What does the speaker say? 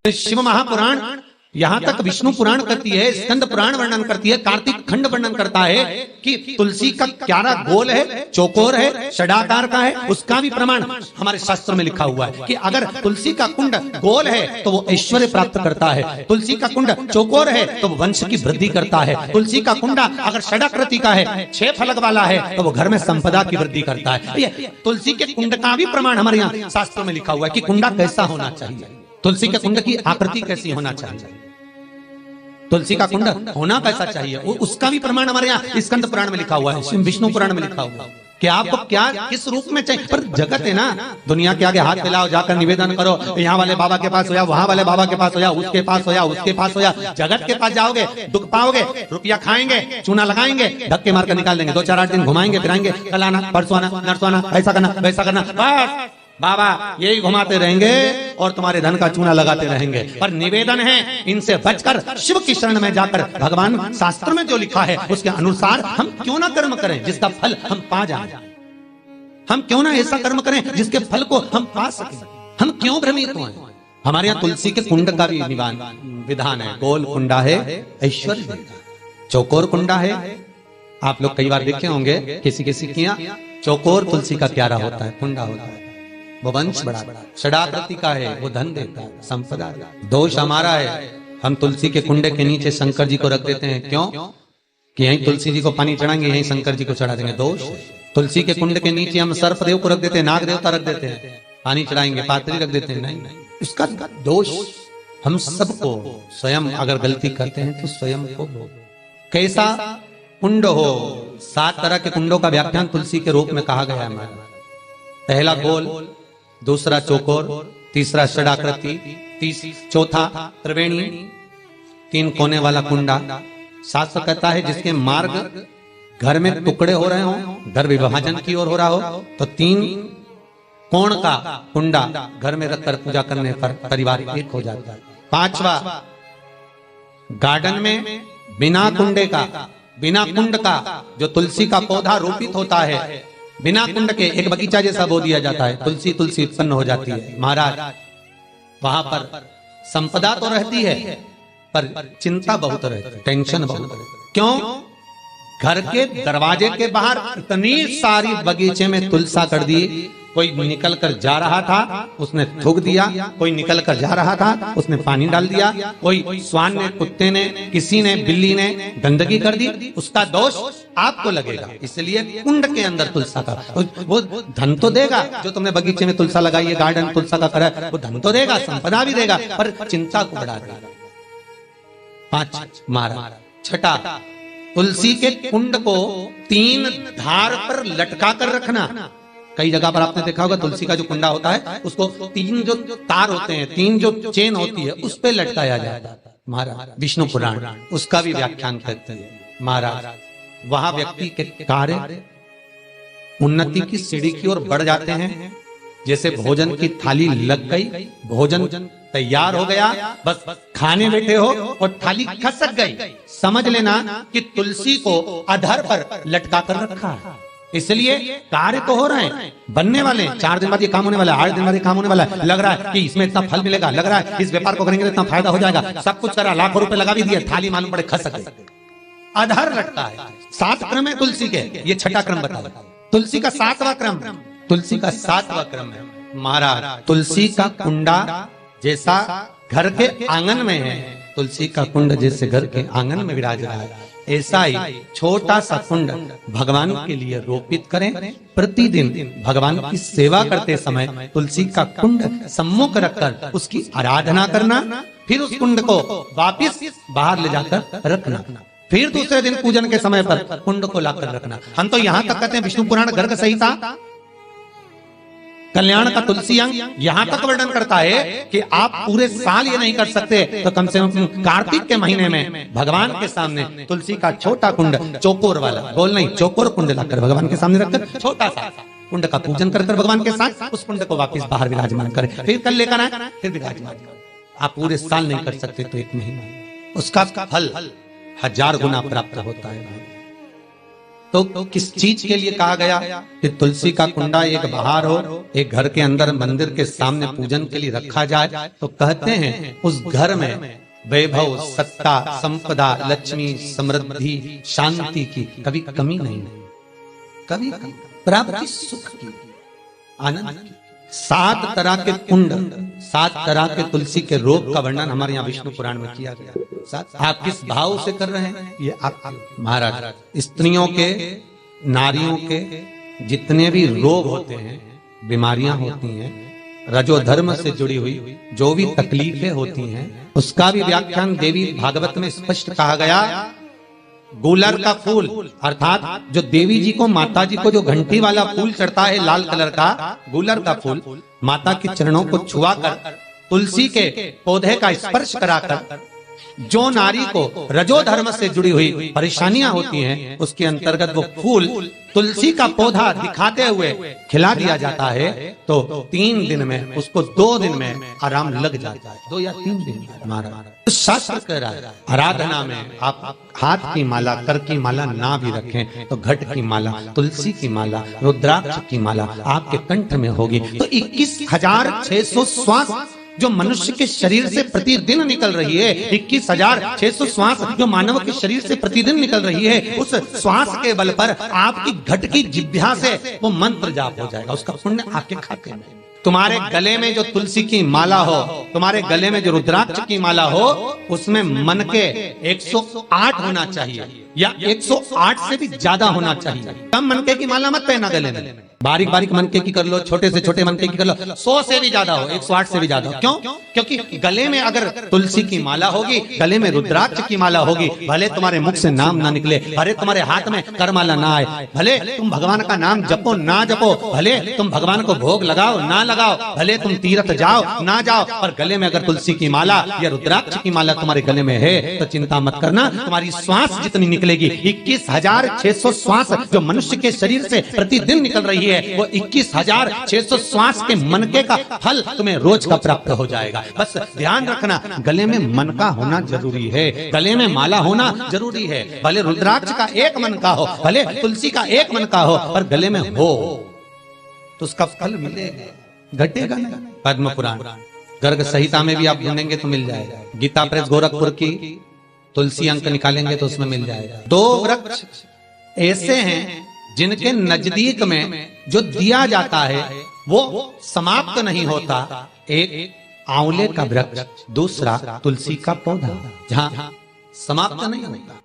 शिव महापुराण, यहां तक विष्णु पुराण करती है, स्कंद पुराण वर्णन करती है, कार्तिक खंड वर्णन करता है कि तुलसी का क्यारा गोल है, चौकोर है, षडाकार का है। उसका भी प्रमाण हमारे शास्त्र में लिखा हुआ है कि अगर तुलसी का कुंड गोल है तो वो ऐश्वर्य प्राप्त करता है, तुलसी का कुंड चौकोर है तो वो वंश की वृद्धि करता है, तुलसी का कुंडा अगर षडाकृति का है, 6 फलक वाला है, तो वो घर में संपदा की वृद्धि करता है। ये तुलसी के कुंड का भी प्रमाण हमारे यहाँ शास्त्रों में लिखा हुआ है कि कुंडा कैसा होना चाहिए, तुलसी के कुंड की आकृति कैसी होना चाहिए, तुलसी का कुंड होना कैसा चाहिए, उसका भी प्रमाण हमारे यहाँ स्कंद पुराण में लिखा हुआ है, विष्णु पुराण में लिखा हुआ है कि आपको क्या किस रूप में चाहिए। पर जगत है ना, दुनिया के आगे हाथ फैलाओ, जाकर निवेदन करो, यहाँ वाले बाबा के पास हो या वहां वाले बाबा के पास हो या उसके पास हो या उसके पास हो या जगत के पास जाओगे, दुख पाओगे, रुपया खाएंगे, चूना लगाएंगे, धक्के मारकर निकाल देंगे, 2-4-8 दिन घुमाएंगे फिराएंगे, कल आना परसों आना नरसों आना, ऐसा करना वैसा करना, बस बाबा यही घुमाते रहेंगे और तुम्हारे धन का चूना लगाते रहेंगे। पर निवेदन है इनसे बचकर शिव की शरण में जाकर भगवान शास्त्र में जो लिखा है उसके अनुसार हम क्यों ना कर्म करें जिसका फल हम पा जाएं, हम क्यों ना ऐसा कर्म करें जिसके फल को हम पा सकें, हम क्यों भ्रमित हों। हमारे यहाँ तुलसी के कुंड का भी विधान है, गोल कुंडा है ऐश्वर्य देगा, चौकोर कुंडा है। आप लोग कई बार देखे होंगे किसी किसी के यहाँ चौकोर तुलसी का क्यारा होता है, कुंडा होता है, वो वंश बड़ा, षडाकृति का है, वो धन देता है, संपदा। दोष हमारा है, हम तुलसी के कुंडे के नीचे शंकर जी को रख देते हैं, क्यों कि यहीं तुलसी जी को पानी चढ़ाएंगे, यहीं शंकर जी को चढ़ा देंगे। दोष तुलसी के कुंड के नीचे हम सर्पदेव को रख देते हैं, नाग देवता रख देते हैं, पानी चढ़ाएंगे, पात्री रख देते हैं, नहीं, उसका दोष हम सबको स्वयं अगर गलती करते हैं तो स्वयं को। कैसा कुंड हो, 7 तरह के कुंडों का व्याख्यान तुलसी के रूप में कहा गया है हमारा। पहला गोल, दूसरा चौकोर, तीसरा षडाकृति, चौथा त्रिवेणी, 3 कोने वाला कुंडा। शास्त्र कहता है जिसके मार्ग घर में टुकड़े हो रहे हो, घर विभाजन की ओर हो रहा हो, तो 3 कोण का कुंडा घर में रखकर पूजा करने पर परिवार एक हो जाता है। 5वां, गार्डन में बिना कुंडे का, बिना कुंड का जो तुलसी का पौधा रोपित होता है, बिना कुंड के एक बगीचा जैसा बो दिया जाता है, तुलसी तुलसी उत्पन्न हो जाती है। महाराज वहां पर संपदा तो रहती है पर चिंता बहुत रहती है, टेंशन बहुत रहती है। क्यों? घर के दरवाजे के बाहर इतनी सारी बगीचे में तुलसा कर दी, कोई निकल कर जा रहा था उसने थूक दिया, कोई निकल कर जा रहा था उसने पानी डाल दिया, कोई श्वान ने, कुत्ते ने, किसी ने, बिल्ली ने गंदगी कर दी, उसका दोष आपको लगेगा। इसलिए कुंड के अंदर तुलसा का वो धन तो देगा, जो तुमने बगीचे में तुलसा लगाई है, गार्डन तुलसा का करा, वो धन तो देगा, संपदा भी देगा, पर चिंता को बढ़ा देगा। 5 मारा। 6, तुलसी के कुंड को 3 धार पर लटका कर रखना। कई जगह पर आपने देखा होगा तुलसी का जो कुंडा होता है उसको 3 जो तार होते हैं, 3 जो चेन होती है, उस पे लटकाया जाता है। महाराज विष्णु पुराण उसका भी व्याख्यान करते हैं। महाराज वहां व्यक्ति के कार्य उन्नति की सीढ़ी की ओर बढ़ जाते हैं। जैसे भोजन की थाली लग गई, भोजन तैयार हो गया, बस खाने बैठे हो और थाली खसक गई, समझ लेना कि तुलसी को अधर पर लटका कर रखा है। इसलिए कार्य तो हो रहे हैं, बनने वाले हैं, 4 दिन बाद ये काम होने वाला है, 8 दिन बाद ये काम होने वाला है, लग रहा है कि इसमें इतना फल मिलेगा, लग रहा है इस व्यापार को करेंगे तो इतना फायदा हो जाएगा, सब कुछ करा, लाखों रुपए लगा भी दिए, थाली मालूम पड़े खसक गई, अधर लटका है। 7 क्रम है तुलसी के, ये 6ठा क्रम बता। तुलसी का 7वां क्रम, तुलसी का 7वां क्रम है। महाराज तुलसी का कुंडा जैसा घर के आंगन में है, तुलसी का कुंड जैसे घर के आंगन में विराज रहा है, ऐसा ही छोटा सा कुंड भगवान के लिए रोपित करें। प्रतिदिन भगवान की सेवा करते समय तुलसी का कुंड सम्मुख रखकर उसकी आराधना करना, फिर उस कुंड को वापिस बाहर ले जाकर रखना, फिर दूसरे दिन पूजन के समय पर कुंड को लाकर रखना। हम तो यहाँ तक कहते हैं विष्णु पुराण गर्ग संहिता कल्याण का तुलसी अंग यहां तक वर्णन करता है कि आप पूरे साल ये नहीं कर सकते तो कम से कम कार्तिक के महीने में भगवान के सामने तुलसी का छोटा कुंड, चौकोर वाला, गोल नहीं, चौकोर कुंड लाकर भगवान के सामने रखकर छोटा सा कुंड का पूजन कर भगवान के साथ उस कुंड को वापस बाहर विराजमान करें, फिर कल लेकर आए, फिर विराजमान करें। आप पूरे साल नहीं कर सकते तो 1 महीना, उसका फल 1000 गुना प्राप्त होता है। तो किस चीज के लिए कहा गया कि तुलसी का कुंडा एक बाहर हो, एक घर के अंदर मंदिर के सामने पूजन के लिए रखा जाए? तो कहते हैं उस घर में वैभव, सत्ता, संपदा, लक्ष्मी, समृद्धि, शांति की कभी कमी नहीं, कभी प्राप्ति, सुख की, आनंद की। 7 तरह के कुंड, 7 तरह के तुलसी के रोग का वर्णन हमारे यहाँ विष्णु पुराण में किया गया। आप किस भाव से कर रहे हैं ये आप महाराज। स्त्रियों के, नारियों के जितने भी रोग होते हैं, बीमारियां होती हैं, रजोधर्म से जुड़ी हुई जो भी तकलीफें होती हैं, उसका भी व्याख्यान देवी भागवत में स्पष्ट कहा गया। गूलर का फूल अर्थात जो देवी जी को, माता जी को जो घंटी वाला फूल चढ़ता है लाल कलर का, गूलर का फूल, माता के चरणों को छुआकर, तुलसी के पौधे का स्पर्श कराकर जो नारी को रजोधर्म से जुड़ी हुई परेशानियां होती हैं, उसके अंतर्गत वो फूल तुलसी का पौधा दिखाते हुए खिला दिया जाता है। तो 3 दिन में उसको 2 दिन में आराम लग जाता है, 2 या 3 दिन हमारा शास्त्र कह रहा है। आराधना में आप हाथ की माला, कर की माला ना भी रखें तो घट की माला, तुलसी की माला, रुद्राक्ष की माला आपके कंठ में होगी। तो 21,600 श्वास जो मनुष्य के शरीर से प्रतिदिन निकल रही है, 21,600 श्वास जो मानव के शरीर से प्रतिदिन निकल रही है, उस श्वास के बल पर आपकी घट की जिह्वा से वो मंत्र जाप हो जाएगा, उसका पुण्य आपके खाते में। तुम्हारे गले में जो तुलसी की माला हो, तुम्हारे गले में जो रुद्राक्ष की माला हो, उसमें मन के 108 होना चाहिए या 108 से भी ज्यादा होना चाहिए। कम मनके की माला मत पहना गले में, बारीक बारीक मनके की कर लो, छोटे से छोटे मनके की कर लो, 100 से भी ज्यादा हो, 108 से भी ज्यादा हो। क्यों? क्योंकि गले में अगर तुलसी की माला होगी, गले में रुद्राक्ष की माला होगी, भले तुम्हारे मुख से नाम ना निकले, भले तुम्हारे हाथ में करमाला ना आए, भले तुम भगवान का नाम जपो ना जपो, भले तुम भगवान को भोग लगाओ ना लगाओ, भले तुम तीर्थ जाओ ना जाओ, पर गले में अगर तुलसी की माला या रुद्राक्ष की माला तुम्हारे गले में है तो चिंता मत करना, तुम्हारी श्वास जितनी निकलेगी, 21,600 श्वास जो मनुष्य के शरीर से प्रतिदिन निकल रही है, वो 21,600 श्वास के मनके का फल तुम्हें रोज का प्राप्त हो जाएगा। बस ध्यान रखना, गले में मनका होना जरूरी है, गले में माला होना जरूरी है। भले रुद्राक्ष का 1 मनका हो, भले तुलसी का 1 मनका हो, पर गले में हो तो उसका फल मिलेगा, घटेगा नहीं। पद्म पुराण, गर्ग संहिता में भी आप ढूंढेंगे तो मिल जाएगा। गीता प्रेस गोरखपुर की तुलसी अंक निकालेंगे तो उसमें मिल जाएगा। 2 वृक्ष ऐसे हैं जिनके नजदीक में जो दिया जाता है वो समाप्त नहीं होता। एक आंवले का वृक्ष, दूसरा तुलसी का पौधा, जहां समाप्त नहीं होता।